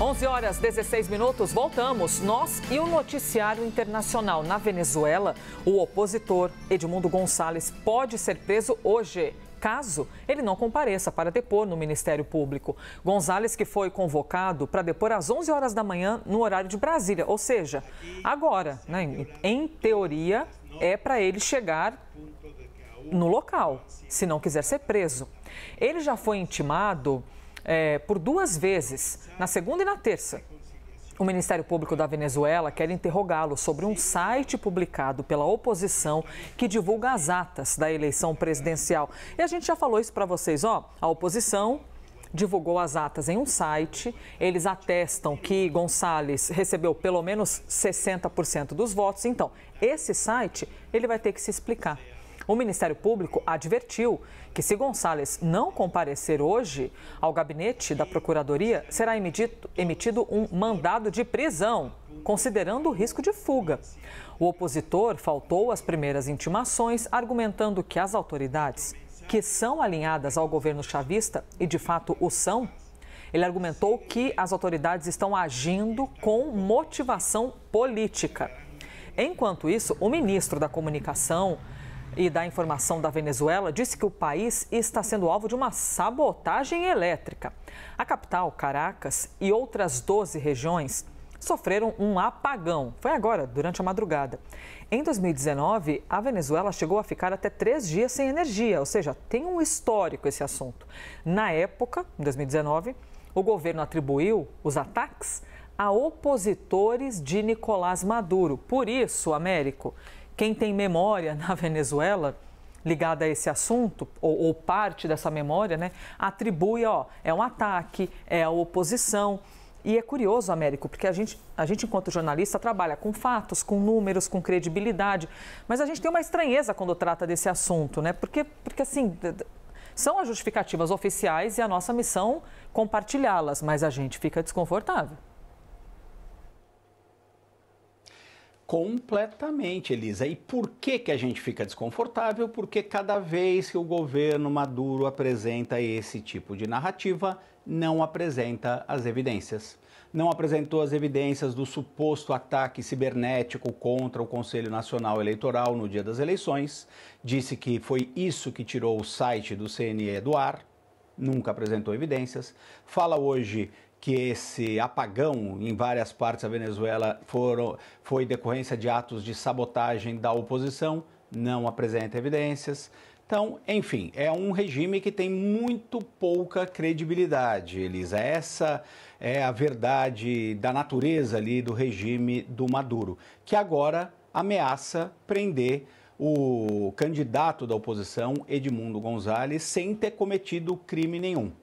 11h16, voltamos. Nós e o noticiário internacional. Na Venezuela, o opositor Edmundo Gonçalves pode ser preso hoje, caso ele não compareça para depor no Ministério Público. Gonçalves, que foi convocado para depor às 11 horas da manhã no horário de Brasília, ou seja, agora, né, em teoria, é para ele chegar no local, se não quiser ser preso. Ele já foi intimado por 2 vezes, na segunda e na terça. O Ministério Público da Venezuela quer interrogá-lo sobre um site publicado pela oposição que divulga as atas da eleição presidencial. E a gente já falou isso para vocês, ó. A oposição divulgou as atas em um site. Eles atestam que Gonçalves recebeu pelo menos 60% dos votos. Então, esse site, ele vai ter que se explicar. O Ministério Público advertiu que se Gonçalves não comparecer hoje ao gabinete da Procuradoria, será emitido um mandado de prisão, considerando o risco de fuga. O opositor faltou às primeiras intimações, argumentando que as autoridades, que são alinhadas ao governo chavista, e de fato o são, ele argumentou que as autoridades estão agindo com motivação política. Enquanto isso, o ministro da Comunicação e da Informação da Venezuela disse que o país está sendo alvo de uma sabotagem elétrica. A capital, Caracas, e outras 12 regiões sofreram um apagão. Foi agora, durante a madrugada. Em 2019, a Venezuela chegou a ficar até 3 dias sem energia, ou seja, tem um histórico esse assunto. Na época, em 2019, o governo atribuiu os ataques a opositores de Nicolás Maduro. Por isso, Américo, quem tem memória na Venezuela ligada a esse assunto, ou parte dessa memória, né, atribui, é um ataque, é a oposição. E é curioso, Américo, porque a gente, enquanto jornalista, trabalha com fatos, com números, com credibilidade, mas a gente tem uma estranheza quando trata desse assunto, né? Porque assim, são as justificativas oficiais e a nossa missão compartilhá-las, mas a gente fica desconfortável. Completamente, Elisa. E por que a gente fica desconfortável? Porque cada vez que o governo Maduro apresenta esse tipo de narrativa, não apresenta as evidências. Não apresentou as evidências do suposto ataque cibernético contra o Conselho Nacional Eleitoral no dia das eleições. Disse que foi isso que tirou o site do CNE do ar. Nunca apresentou evidências. Fala hoje que esse apagão em várias partes da Venezuela foi decorrência de atos de sabotagem da oposição, não apresenta evidências. Então, enfim, é um regime que tem muito pouca credibilidade, Elisa. Essa é a verdade da natureza ali do regime do Maduro, que agora ameaça prender o candidato da oposição, Edmundo Gonçalves, sem ter cometido crime nenhum.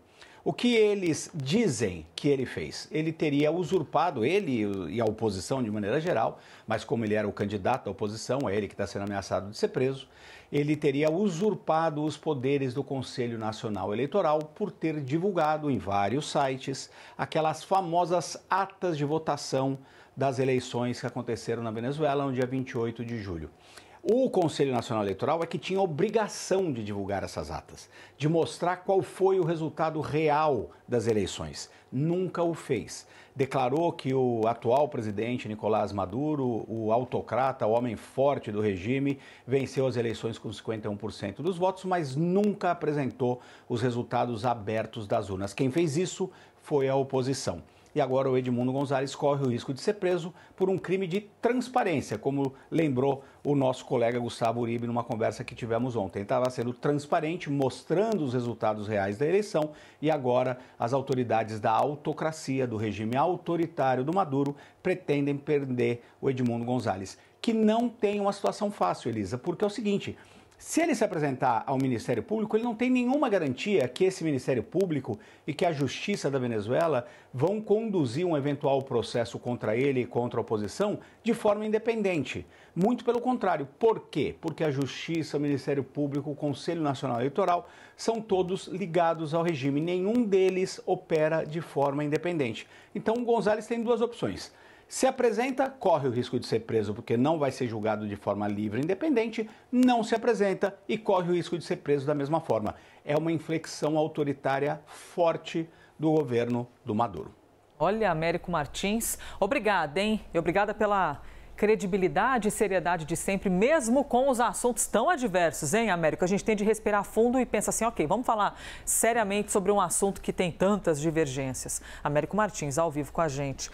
O que eles dizem que ele fez? Ele teria usurpado, ele e a oposição de maneira geral, mas como ele era o candidato da oposição, é ele que está sendo ameaçado de ser preso, ele teria usurpado os poderes do Conselho Nacional Eleitoral por ter divulgado em vários sites aquelas famosas atas de votação das eleições que aconteceram na Venezuela no dia 28 de julho. O Conselho Nacional Eleitoral é que tinha obrigação de divulgar essas atas, de mostrar qual foi o resultado real das eleições. Nunca o fez. Declarou que o atual presidente Nicolás Maduro, o autocrata, o homem forte do regime, venceu as eleições com 51% dos votos, mas nunca apresentou os resultados abertos das urnas. Quem fez isso foi a oposição. E agora o Edmundo Gonçalves corre o risco de ser preso por um crime de transparência, como lembrou o nosso colega Gustavo Uribe numa conversa que tivemos ontem. Ele estava sendo transparente, mostrando os resultados reais da eleição, e agora as autoridades da autocracia, do regime autoritário do Maduro, pretendem prender o Edmundo Gonçalves, que não tem uma situação fácil, Elisa, porque é o seguinte: se ele se apresentar ao Ministério Público, ele não tem nenhuma garantia que esse Ministério Público e que a Justiça da Venezuela vão conduzir um eventual processo contra ele e contra a oposição de forma independente. Muito pelo contrário. Por quê? Porque a Justiça, o Ministério Público, o Conselho Nacional Eleitoral são todos ligados ao regime. Nenhum deles opera de forma independente. Então, o Gonçalves tem 2 opções. Se apresenta, corre o risco de ser preso porque não vai ser julgado de forma livre e independente, não se apresenta e corre o risco de ser preso da mesma forma. É uma inflexão autoritária forte do governo do Maduro. Olha, Américo Martins, obrigada, hein? E obrigada pela credibilidade e seriedade de sempre, mesmo com os assuntos tão adversos, hein, Américo? A gente tem de respirar fundo e pensa assim, ok, vamos falar seriamente sobre um assunto que tem tantas divergências. Américo Martins, ao vivo com a gente.